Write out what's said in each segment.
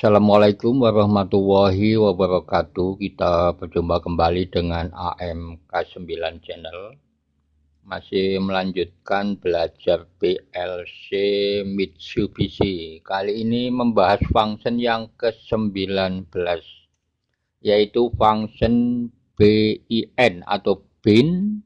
Assalamualaikum warahmatullahi wabarakatuh. Kita berjumpa kembali dengan AMK9 Channel. Masih melanjutkan belajar PLC Mitsubishi. Kali ini membahas function yang ke-19, yaitu function BIN atau bin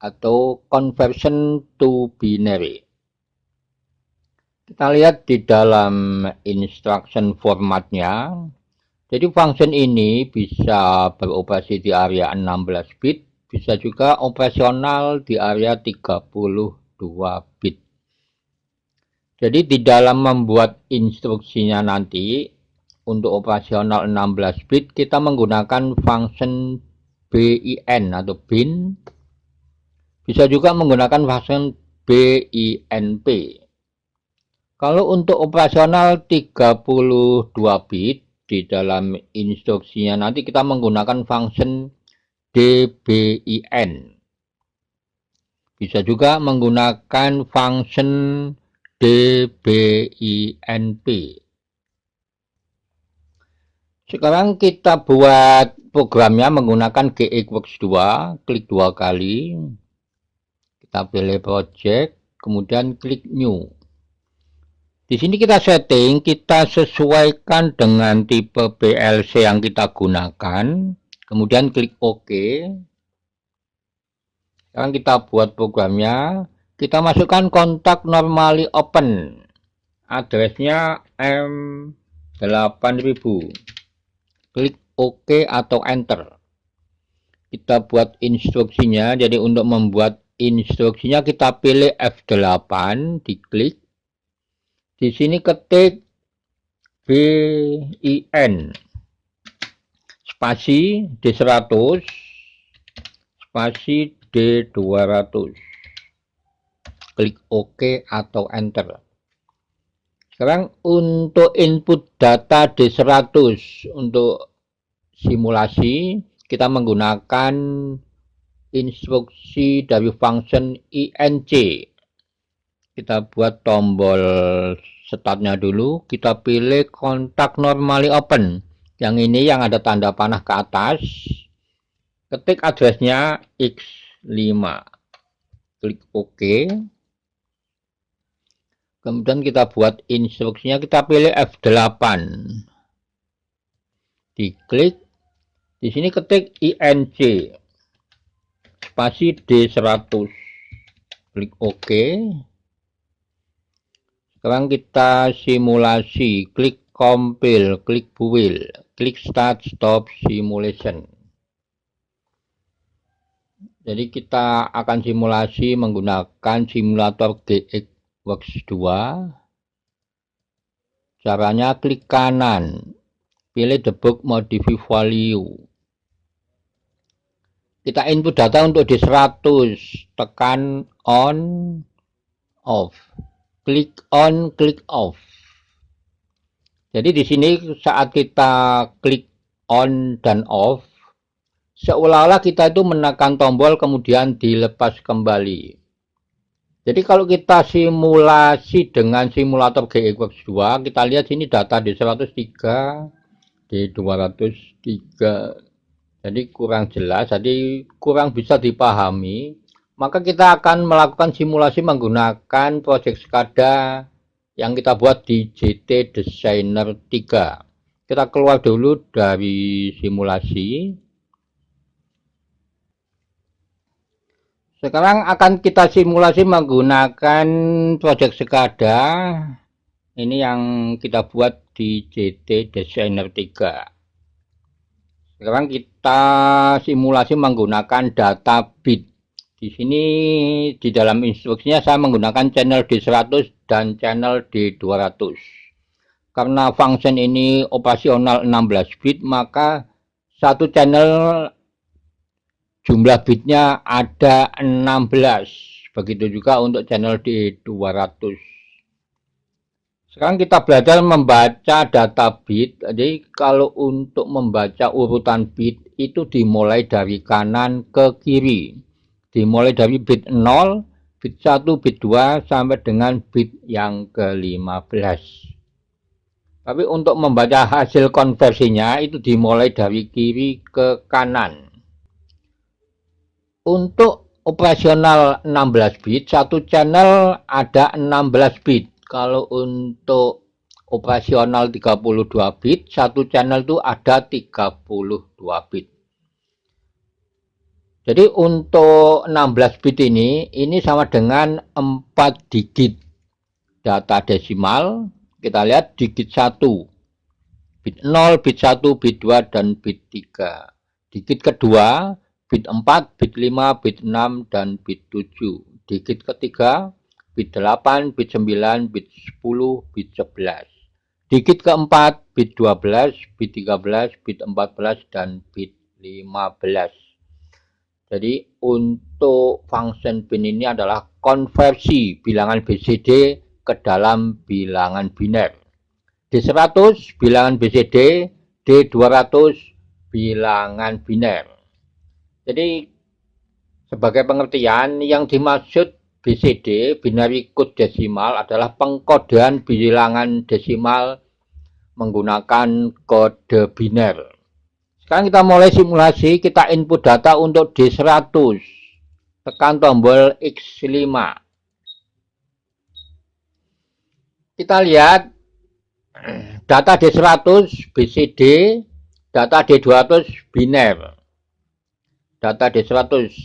atau conversion to binary. Kita lihat di dalam instruction formatnya. Jadi function ini bisa beroperasi di area 16 bit, bisa juga operasional di area 32 bit. Jadi di dalam membuat instruksinya nanti untuk operasional 16 bit kita menggunakan function BIN atau bin. Bisa juga menggunakan function BINP. Kalau untuk operasional 32 bit di dalam instruksinya nanti kita menggunakan function dbin. Bisa juga menggunakan function dbinp. Sekarang kita buat programnya menggunakan GXWorks 2, klik 2 kali. Kita pilih project, kemudian klik new. Di sini kita setting, kita sesuaikan dengan tipe PLC yang kita gunakan. Kemudian klik OK. Sekarang kita buat programnya. Kita masukkan kontak normally open. Addressnya M8000. Klik OK atau Enter. Kita buat instruksinya. Jadi untuk membuat instruksinya kita pilih F8, diklik. Di sini ketik BIN spasi D100 spasi D200. Klik OK atau Enter. Sekarang untuk input data D100 untuk simulasi kita menggunakan instruksi dari function INC. Kita buat tombol startnya dulu, kita pilih kontak normally open. Yang ini yang ada tanda panah ke atas. Ketik addressnya X5. Klik OK. Kemudian kita buat instruksinya, kita pilih F8. Diklik. Di sini ketik INC. Spasi D100. Klik OK. Sekarang kita simulasi, klik compile, klik build, klik start stop simulation. Jadi kita akan simulasi menggunakan simulator GXWorks 2. Caranya klik kanan, pilih debug modify value. Kita input data untuk D100, tekan on, off. Klik on, klik off. Jadi di sini saat kita klik on dan off, seolah-olah kita itu menekan tombol kemudian dilepas kembali. Jadi kalau kita simulasi dengan simulator GXWorks 2, kita lihat sini data D103, D203. Jadi kurang jelas, jadi kurang bisa dipahami. Maka kita akan melakukan simulasi menggunakan project SCADA yang kita buat di JT Designer 3. Kita keluar dulu dari simulasi. Sekarang akan kita simulasi menggunakan project SCADA. Ini yang kita buat di JT Designer 3. Sekarang kita simulasi menggunakan data bit. Di sini di dalam instruksinya saya menggunakan channel D100 dan channel D200. Karena function ini operasional 16 bit, maka satu channel jumlah bitnya ada 16. Begitu juga untuk channel D200. Sekarang kita belajar membaca data bit. Jadi kalau untuk membaca urutan bit itu dimulai dari kanan ke kiri. Dimulai dari bit 0, bit 1, bit 2, sampai dengan bit yang ke-15. Tapi untuk membaca hasil konversinya itu dimulai dari kiri ke kanan. Untuk operasional 16 bit, satu channel ada 16 bit. Kalau untuk operasional 32 bit, satu channel itu ada 32 bit. Jadi untuk 16 bit ini sama dengan 4 digit data desimal. Kita lihat digit 1, bit 0, bit 1, bit 2, dan bit 3. Digit kedua, bit 4, bit 5, bit 6, dan bit 7. Digit ketiga, bit 8, bit 9, bit 10, bit 11. Digit keempat, bit 12, bit 13, bit 14, dan bit 15. Jadi untuk function bin ini adalah konversi bilangan BCD ke dalam bilangan biner. D100 bilangan BCD, D200 bilangan biner. Jadi sebagai pengertian yang dimaksud BCD, binary code desimal, adalah pengkodean bilangan desimal menggunakan kode biner. Sekarang kita mulai simulasi, kita input data untuk D100. Tekan tombol X5. Kita lihat data D100 BCD, data D200 biner. Data D100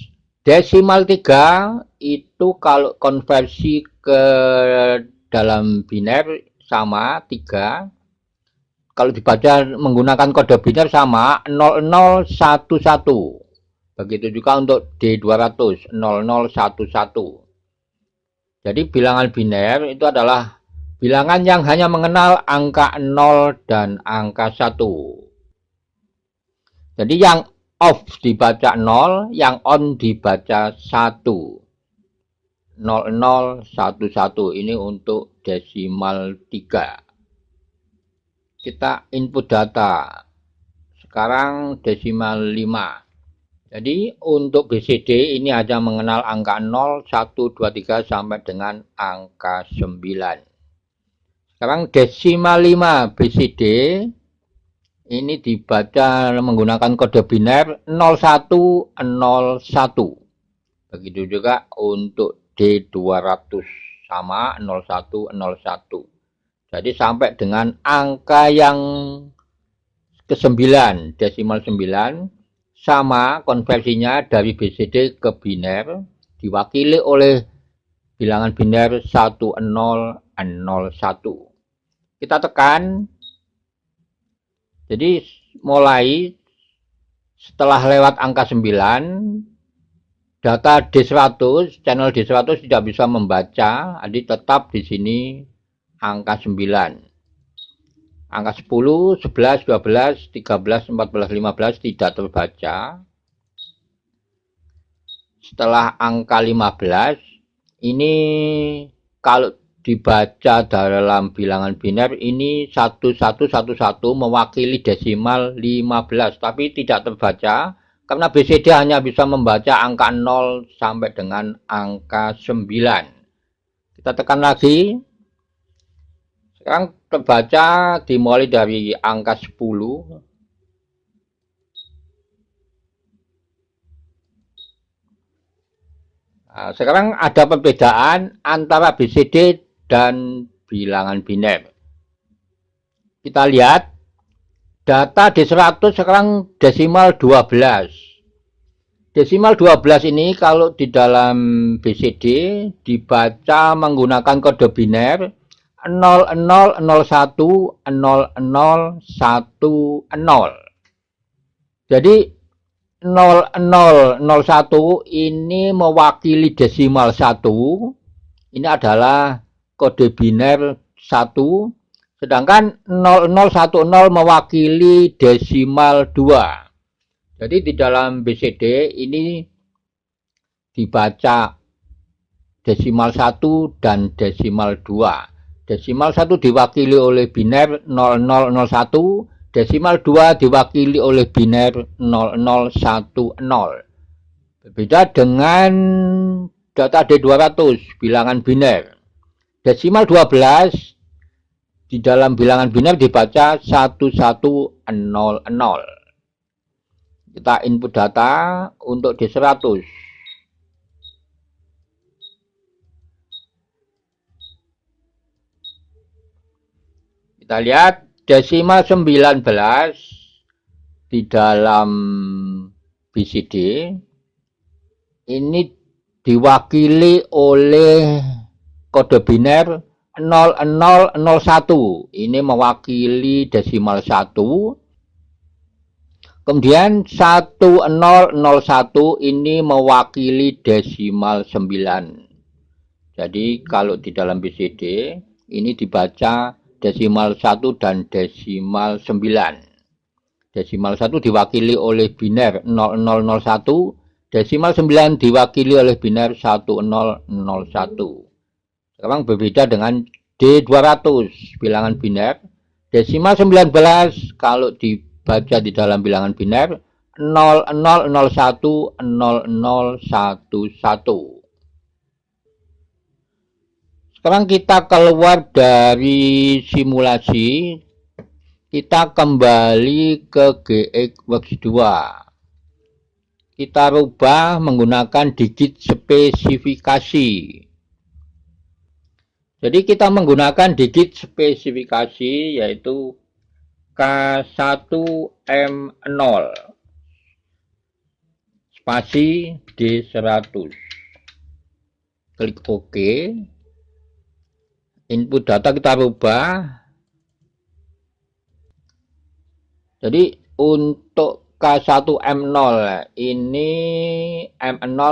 desimal 3 itu kalau konversi ke dalam biner sama 3. Kalau dibaca menggunakan kode biner sama 0011. Begitu juga untuk D200 0011. Jadi bilangan biner itu adalah bilangan yang hanya mengenal angka 0 dan angka 1. Jadi yang off dibaca 0, yang on dibaca 1. 0011 ini untuk desimal 3. Kita input data. Sekarang desimal 5. Jadi untuk BCD ini hanya mengenal angka 0, 1, 2, 3 sampai dengan angka 9. Sekarang desimal 5 BCD ini dibaca menggunakan kode biner 0101. Begitu juga untuk D200 sama 0101. Jadi sampai dengan angka yang ke-9, desimal 9, sama konversinya dari BCD ke biner, diwakili oleh bilangan biner 1001. Kita tekan, jadi mulai setelah lewat angka 9, data D100, channel D100 tidak bisa membaca, jadi tetap di sini angka 9. Angka 10, 11, 12, 13, 14, 15 tidak terbaca. Setelah angka 15, ini kalau dibaca dalam bilangan biner ini 1111 mewakili desimal 15, tapi tidak terbaca karena BCD hanya bisa membaca angka 0 sampai dengan angka 9. Kita tekan lagi. Sekarang terbaca dimulai dari angka 10. Nah, sekarang ada perbedaan antara BCD dan bilangan biner. Kita lihat data D100 sekarang desimal 12. Desimal 12 ini kalau di dalam BCD dibaca menggunakan kode biner 0001 0010. Jadi 0001 ini mewakili desimal 1. Ini adalah kode biner 1. Sedangkan 0010 mewakili desimal 2. Jadi di dalam BCD ini dibaca desimal 1 dan desimal 2. Desimal 1 diwakili oleh biner 0001, desimal 2 diwakili oleh biner 0010. Berbeda dengan data D200 bilangan biner. Desimal 12 di dalam bilangan biner dibaca 1100. Kita input data untuk D100. Kita lihat desimal 19 di dalam BCD ini diwakili oleh kode biner 0001. Ini mewakili desimal 1. Kemudian 1001 ini mewakili desimal 9. Jadi kalau di dalam BCD ini dibaca desimal 1 dan desimal 9. Desimal 1 diwakili oleh biner 0001, desimal 9 diwakili oleh biner 1001. Sekarang berbeda dengan D200 bilangan biner. Desimal 19 kalau dibaca di dalam bilangan biner 0001 0011. Sekarang kita keluar dari simulasi, kita kembali ke GXWorks 2. Kita rubah menggunakan digit spesifikasi. Jadi kita menggunakan digit spesifikasi yaitu K1M0 spasi D100. Klik OK. Input data kita rubah. Jadi untuk K1M0 ini M0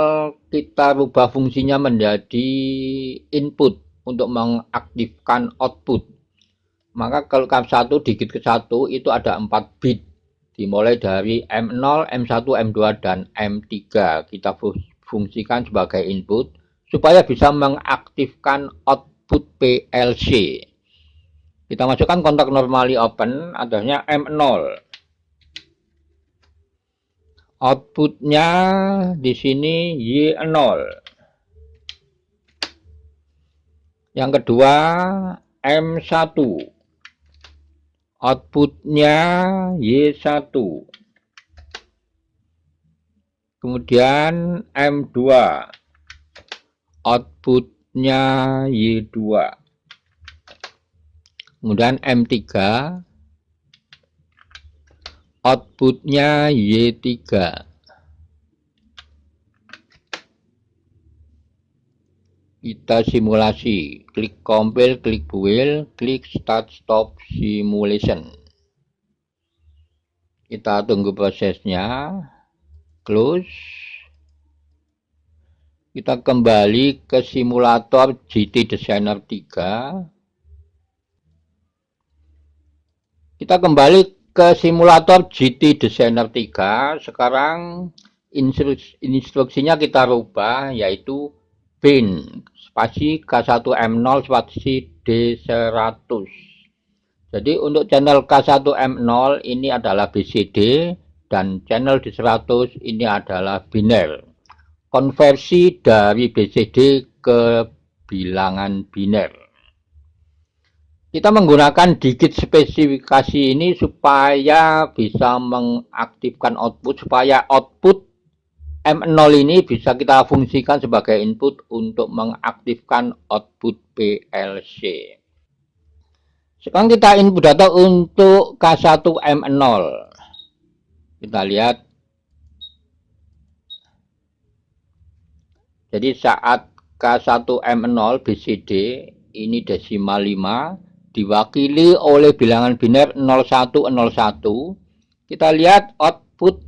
kita rubah fungsinya menjadi input untuk mengaktifkan output. Maka kalau K1 digit ke-1 itu ada 4 bit. Dimulai dari M0, M1, M2, dan M3. Kita fungsikan sebagai input supaya bisa mengaktifkan output PLC. Kita masukkan kontak normally open, adanya M0. Outputnya di sini Y0. Yang kedua M1. Outputnya Y1. Kemudian M2. Outputnya Y2. Kemudian M3. Outputnya Y3. Kita simulasi, klik compile, klik build, klik start stop simulation. Kita tunggu prosesnya, close. Kita kembali ke simulator GT Designer 3. Kita kembali ke simulator GT Designer 3. Sekarang instruksinya kita rubah yaitu bin spasi K1M0 spasi D100. Jadi untuk channel K1M0 ini adalah BCD dan channel D100 ini adalah biner. Konversi dari BCD ke bilangan biner. Kita menggunakan digit spesifikasi ini supaya bisa mengaktifkan output, supaya output M0 ini bisa kita fungsikan sebagai input untuk mengaktifkan output PLC. Sekarang kita input data untuk K1M0. Kita lihat. Jadi saat K1M0 BCD ini desimal 5 diwakili oleh bilangan biner 0101. Kita lihat output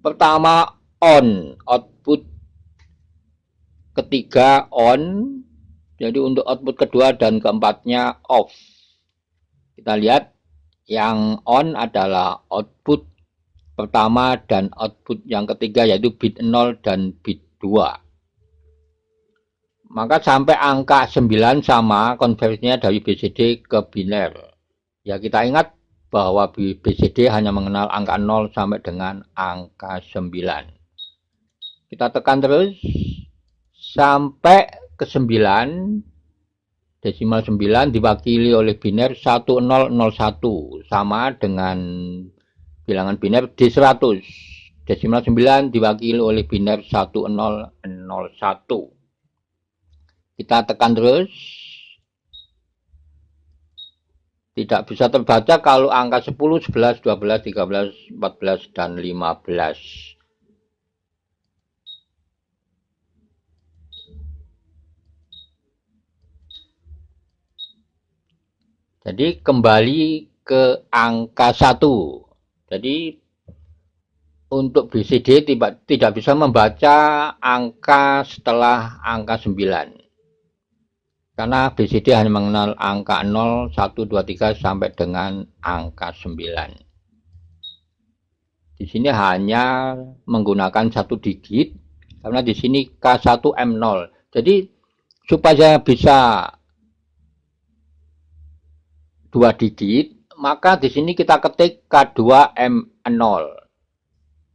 pertama on, output ketiga on, jadi untuk output kedua dan keempatnya off. Kita lihat yang on adalah output pertama dan output yang ketiga yaitu bit 0 dan bit 2. Maka sampai angka 9 sama konversinya dari BCD ke biner. Ya kita ingat bahwa BCD hanya mengenal angka 0 sampai dengan angka 9. Kita tekan terus sampai ke 9. desimal 9 diwakili oleh biner 1001 sama dengan bilangan biner D100. Desimal 9 diwakili oleh biner 1001. Kita tekan terus. Tidak bisa terbaca kalau angka 10, 11, 12, 13, 14, dan 15. Jadi kembali ke angka 1. Jadi untuk BCD tidak bisa membaca angka setelah angka 9. Karena BCD hanya mengenal angka 0, 1, 2, 3 sampai dengan angka 9. Di sini hanya menggunakan satu digit karena di sini K1M0. Jadi supaya bisa 2 digit, maka di sini kita ketik K2M0.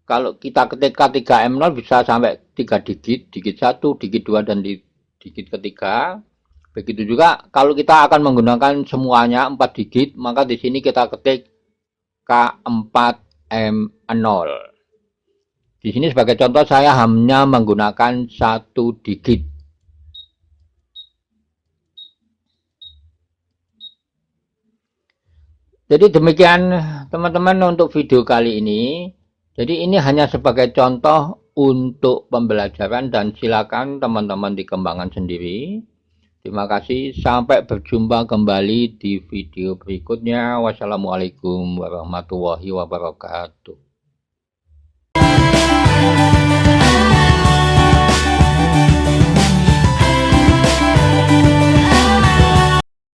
Kalau kita ketik K3M0 bisa sampai 3 digit, digit 1, digit 2, dan digit ketiga. Begitu juga kalau kita akan menggunakan semuanya 4 digit, maka di sini kita ketik K4M0. Di sini sebagai contoh saya hanya menggunakan 1 digit. Jadi demikian teman-teman untuk video kali ini. Jadi ini hanya sebagai contoh untuk pembelajaran dan silakan teman-teman dikembangkan sendiri. Terima kasih, sampai berjumpa kembali di video berikutnya. Wassalamualaikum warahmatullahi wabarakatuh.